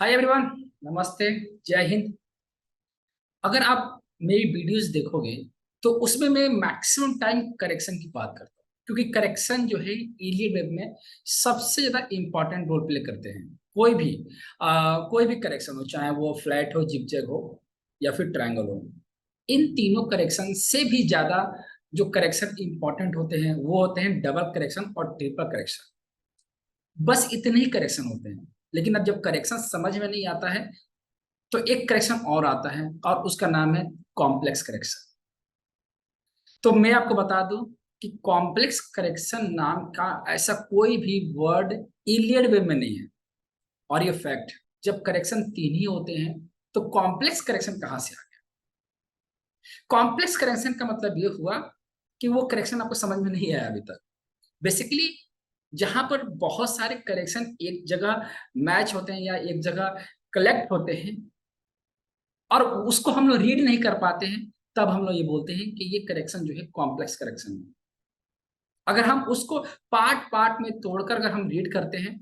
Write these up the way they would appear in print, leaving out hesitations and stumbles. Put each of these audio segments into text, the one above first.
Hi everyone. नमस्ते। जय हिंद। अगर आप मेरी वीडियोस देखोगे तो उसमें मैं मैक्सिमम टाइम करेक्शन की बात करता हूँ, क्योंकि करेक्शन जो है इलियड वेब में सबसे ज्यादा इंपॉर्टेंट रोल प्ले करते हैं। कोई भी करेक्शन हो, चाहे वो फ्लैट हो, जिगजैग हो या फिर ट्रायंगल हो, इन तीनों करेक्शन से भी ज्यादा जो करेक्शन इंपॉर्टेंट होते हैं वो होते हैं डबल करेक्शन और ट्रिपल करेक्शन। बस इतने ही करेक्शन होते हैं। लेकिन अब जब करेक्शन समझ में नहीं आता है तो एक करेक्शन और आता है और उसका नाम है कॉम्प्लेक्स करेक्शन। तो मैं आपको बता दूं कि कॉम्प्लेक्स करेक्शन नाम का ऐसा कोई भी वर्ड इलियड वे में नहीं है। और ये फैक्ट, जब करेक्शन तीन ही होते हैं तो कॉम्प्लेक्स करेक्शन कहां से आ गया? कॉम्प्लेक्स करेक्शन का मतलब ये हुआ कि वो करेक्शन आपको समझ में नहीं आया अभी तक। बेसिकली जहां पर बहुत सारे करेक्शन एक जगह मैच होते हैं या एक जगह कलेक्ट होते हैं और उसको हम लोग रीड नहीं कर पाते हैं, तब हम लोग ये बोलते हैं कि ये करेक्शन जो है कॉम्प्लेक्स करेक्शन है। अगर हम उसको पार्ट पार्ट में तोड़कर अगर हम रीड करते हैं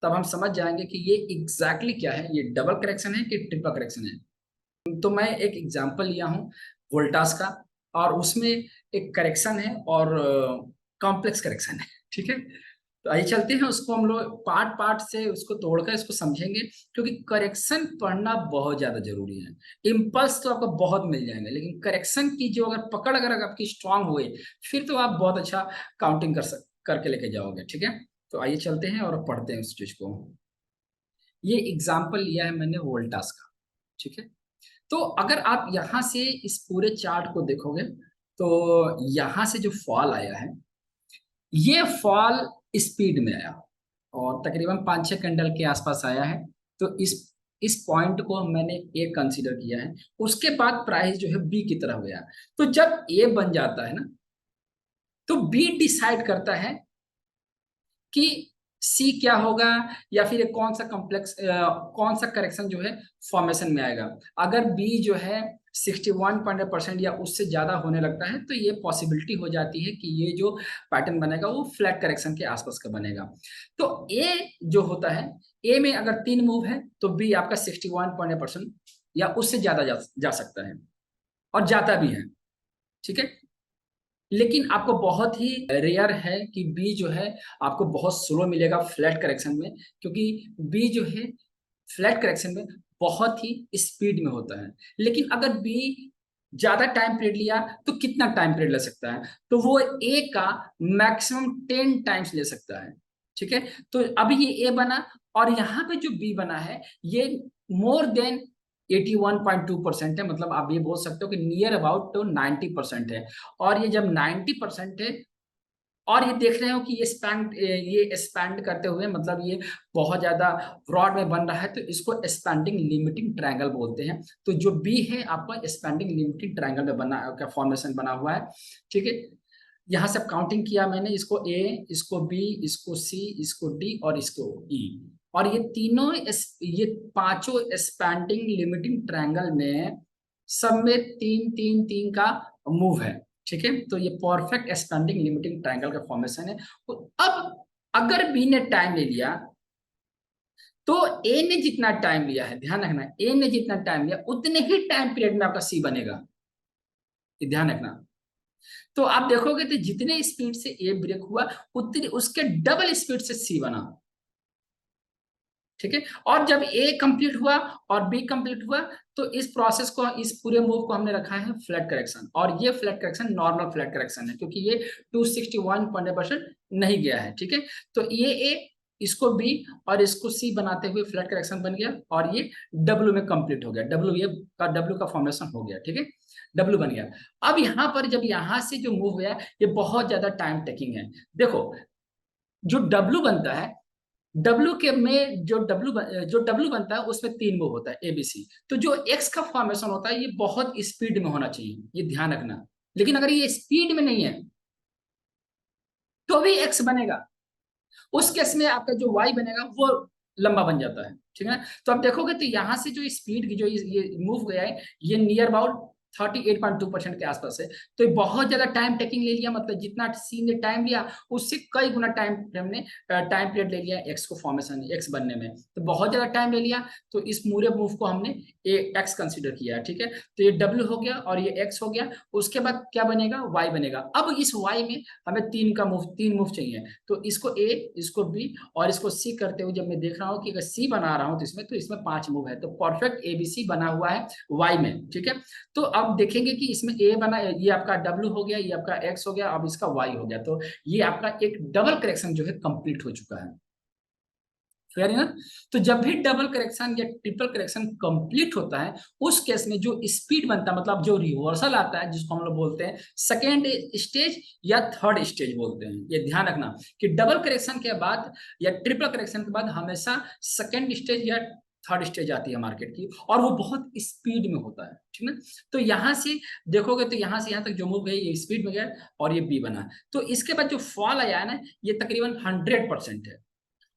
तब हम समझ जाएंगे कि ये एग्जैक्टली क्या है, ये डबल करेक्शन है कि ट्रिपल करेक्शन है। तो मैं एक एग्जांपल लिया हूँ वोल्टास का, और उसमें एक करेक्शन है और कॉम्प्लेक्स करेक्शन है। ठीक है, तो आइए चलते हैं, उसको हम लोग पार्ट पार्ट से उसको तोड़कर इसको समझेंगे, क्योंकि करेक्शन पढ़ना बहुत ज्यादा जरूरी है। इम्पल्स तो आपको बहुत मिल जाएंगे, लेकिन करेक्शन की जो अगर पकड़ अगर आपकी स्ट्रांग हुई, फिर तो आप बहुत अच्छा काउंटिंग करके लेके जाओगे। ठीक है, तो आइए चलते हैं और पढ़ते हैं उस चीज को। ये एग्जाम्पल लिया है मैंने वोल्टास का। ठीक है, तो अगर आप यहाँ से इस पूरे चार्ट को देखोगे तो यहाँ से जो फॉल आया है, ये फॉल स्पीड में आया और तकरीबन 5-6 कैंडल के आसपास आया है। तो इस पॉइंट को मैंने ए कंसीडर किया है। उसके बाद प्राइस जो है बी की तरफ गया। तो जब ए बन जाता है ना, तो बी डिसाइड करता है कि सी क्या होगा, या फिर कौन सा करेक्शन जो है फॉर्मेशन में आएगा। अगर बी जो है 61% या उससे ज्यादा होने लगता है तो ये पॉसिबिलिटी हो जाती है कि ये जो पैटर्न बनेगा वो फ्लैट करेक्शन के आसपास का बनेगा। तो ए जो होता है, ए में अगर 3 मूव है तो बी आपका 61% या उससे ज्यादा जा सकता है, और जाता भी है। ठीक है, लेकिन आपको बहुत ही रेयर है कि बी जो है आपको बहुत स्लो मिलेगा फ्लैट करेक्शन में, क्योंकि बी जो है फ्लैट करेक्शन में बहुत ही स्पीड में होता है। लेकिन अगर बी ज्यादा टाइम पीरियड लिया तो कितना टाइम पीरियड ले सकता है? तो वो ए का मैक्सिमम 10 टाइम्स ले सकता है। ठीक है, तो अभी ये ए बना और यहाँ पे जो बी बना है ये मोर देन 81.2% है। मतलब आप ये बोल सकते हो कि नियर अबाउट तो 90% है। और ये जब 90% है और ये देख रहे हो कि ये स्पैंड करते हुए, मतलब ये बहुत ज्यादा ब्रॉड में बन रहा है, तो इसको स्पैंडिंग लिमिटिंग ट्रायंगल बोलते हैं। तो जो बी है आपका स्पैंडिंग लिमिटिंग ट्रायंगल में बना का फॉर्मेशन बना हुआ है। ठीक है, यहाँ से काउंटिंग किया मैंने, इसको ए, इसको बी, इसको सी, इसको डी और इसको ई। और ये पांचों स्पैंडिंग लिमिटिंग ट्रायंगल में सब में 3-3-3 का मूव है। ठीक है, तो ये परफेक्ट स्पैंडिंग लिमिटिंग ट्रायंगल का फॉर्मेशन है। तो अब अगर बी ने टाइम ले लिया तो ए ने जितना टाइम लिया है, ध्यान रखना, ए ने जितना टाइम लिया उतने ही टाइम पीरियड में आपका सी बनेगा। ये ध्यान रखना। तो आप देखोगे तो जितने स्पीड से ए ब्रेक हुआ उतनी उसके डबल स्पीड से सी बना। ठीक है, और जब ए कंप्लीट हुआ और बी कंप्लीट हुआ तो इस प्रोसेस को, इस पूरे मूव को हमने रखा है फ्लैट करेक्शन। और ये flat correction normal flat correction है, क्योंकि ये 261% नहीं गया है। ठीक है, तो ये ए, इसको बी और इसको सी बनाते हुए फ्लैट करेक्शन बन गया और ये डब्ल्यू में कंप्लीट हो गया। डब्ल्यू का फॉर्मेशन हो गया। ठीक है, डब्ल्यू बन गया। अब यहाँ पर जब यहाँ से जो मूव गया, ये बहुत ज्यादा टाइम टेकिंग है। देखो, जो डब्ल्यू बनता है, डब्ल्यू के में जो डब्ल्यू बनता है उसमें 3 मूव होता है एबीसी। तो जो एक्स का फॉर्मेशन होता है ये बहुत स्पीड में होना चाहिए, ये ध्यान रखना। लेकिन अगर ये स्पीड में नहीं है तो भी एक्स बनेगा। उस केस में आपका जो वाई बनेगा वो लंबा बन जाता है। ठीक है, तो आप देखोगे तो यहाँ से जो स्पीड की जो ये मूव गया है, ये नियर अबाउट 38.2% के आसपास है। तो ये बहुत ज्यादा टाइम टेकिंग ले लिया, मतलब जितना सी ने टाइम लिया उससे कई गुना टाइम हमने टाइम पीरियड ले लिया एक्स को फॉर्मेशन एक्स बनने में, तो बहुत ज्यादा टाइम ले लिया। तो इस पूरे मूव को हमने ए एक्स कंसिडर किया है, ठीक है। तो ये डब्ल्यू हो गया और ये एक्स हो गया। उसके बाद क्या बनेगा, वाई बनेगा। अब इस वाई में हमें तीन मूव चाहिए, तो इसको ए, इसको बी और इसको सी करते हुए जब मैं देख रहा हूँ कि अगर सी बना रहा हूँ तो इसमें 5 मूव है, तो परफेक्ट एबीसी बना हुआ है वाई में, ठीक है। तो अब देखेंगे कि इसमें ए बना, ये आपका डब्ल्यू हो गया, ये आपका एक्स हो गया, अब इसका वाई हो गया। तो ये आपका एक डबल करेक्शन जो है कंप्लीट हो चुका है। फेयर है ना। तो जब भी डबल करेक्शन या ट्रिपल करेक्शन कंप्लीट होता है उस केस में जो स्पीड बनता है, मतलब जो रिवर्सल आता है जिसको हम लोग बोलते हैं सेकेंड स्टेज या थर्ड स्टेज बोलते हैं। ये ध्यान रखना कि डबल करेक्शन के बाद या ट्रिपल करेक्शन के बाद हमेशा सेकेंड स्टेज या थर्ड स्टेज आती है मार्केट की, और वो बहुत स्पीड में होता है, ठीक है। तो यहां से देखोगे तो यहां से यहां तक जो मूव गई ये स्पीड में गया और ये बी बना। तो इसके बाद जो फॉल आया है ना, ये तकरीबन 100% है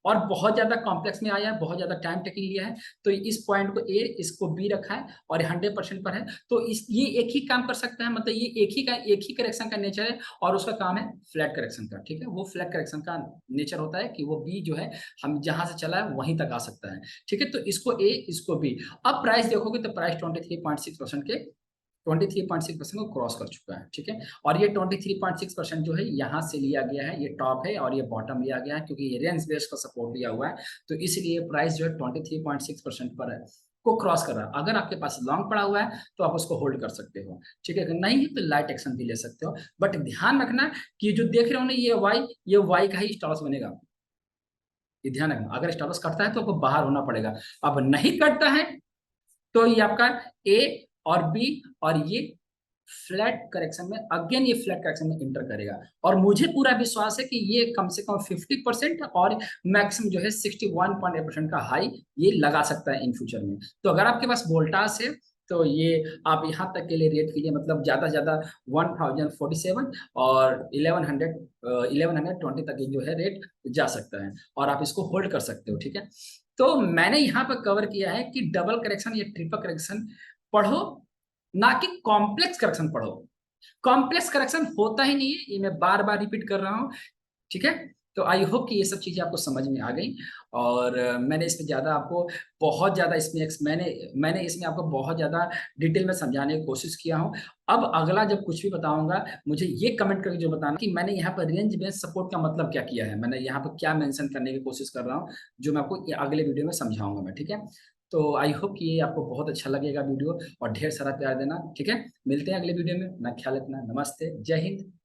और बहुत ज्यादा कॉम्प्लेक्स में आया है, बहुत ज्यादा टाइम टेकिंग लिया है। तो इस पॉइंट को ए, इसको बी रखा है और 100% पर है। तो इस ये एक ही काम कर सकता है, मतलब ये एक ही करेक्शन का नेचर है और उसका काम है फ्लैट करेक्शन का, ठीक है। वो फ्लैट करेक्शन का नेचर होता है कि वो बी जो है हम जहां से चला है वहीं तक आ सकता है, ठीक है। तो इसको ए, इसको बी। अब प्राइस देखोगे तो प्राइस 23.6% के 23.6% को क्रॉस कर चुका है, ठीक है। और ये 23.6% जो है यहाँ से लिया गया है, ये टॉप है और ये बॉटम लिया गया है, क्योंकि ये रेंज बेस का सपोर्ट लिया हुआ है। तो इसलिए प्राइस जो है 23.6% पर है, को क्रॉस कर रहा है। अगर आपके पास लॉन्ग पड़ा हुआ है तो आप उसको होल्ड कर सकते हो, ठीक है। अगर नहीं है तो लाइट एक्शन भी ले सकते हो, बट ध्यान रखना कि जो देख रहे हो ना ये वाई का ही स्टॉप बनेगा। ये ध्यान रखना, अगर स्टॉप कटता है तो आपको बाहर होना पड़ेगा। अब नहीं कटता है तो ये आपका ए और बी और ये फ्लैट करेक्शन में, अगेन ये फ्लैट करेक्शन में इंटर करेगा। और मुझे पूरा विश्वास है कि ये कम से कम 50% और मैक्सिमम जो है 61.8% का हाई ये लगा सकता है इन फ्यूचर में। तो अगर आपके पास वोल्टास है तो ये आप यहाँ तक के लिए रेट कीजिए, मतलब ज्यादा से ज्यादा 1047 और 1120 तक जो है रेट जा सकता है और आप इसको होल्ड कर सकते हो, ठीक है। तो मैंने यहाँ पर कवर किया है कि डबल करेक्शन या ट्रिपल करेक्शन पढ़ो, ना कि कॉम्प्लेक्स करेक्शन पढ़ो। कॉम्प्लेक्स करेक्शन होता ही नहीं है, ये मैं बार बार रिपीट कर रहा हूँ, ठीक है। तो आई होप कि ये सब चीजें आपको समझ में आ गई। और मैंने इसमें ज्यादा आपको बहुत ज्यादा इसमें मैंने इसमें आपको बहुत ज्यादा डिटेल में समझाने की कोशिश किया हूँ। अब अगला जब कुछ भी बताऊंगा मुझे ये कमेंट करके जो बताना कि मैंने यहाँ पर रेंज बेस्ड सपोर्ट का मतलब क्या किया है, मैंने यहाँ पर क्या मेंशन करने की कोशिश कर रहा हूँ, जो मैं आपको अगले वीडियो में समझाऊंगा मैं, ठीक है। तो आई होप कि ये आपको बहुत अच्छा लगेगा वीडियो, और ढेर सारा प्यार देना, ठीक है। मिलते हैं अगले वीडियो में, अपना ख्याल रखना, नमस्ते, जय हिंद।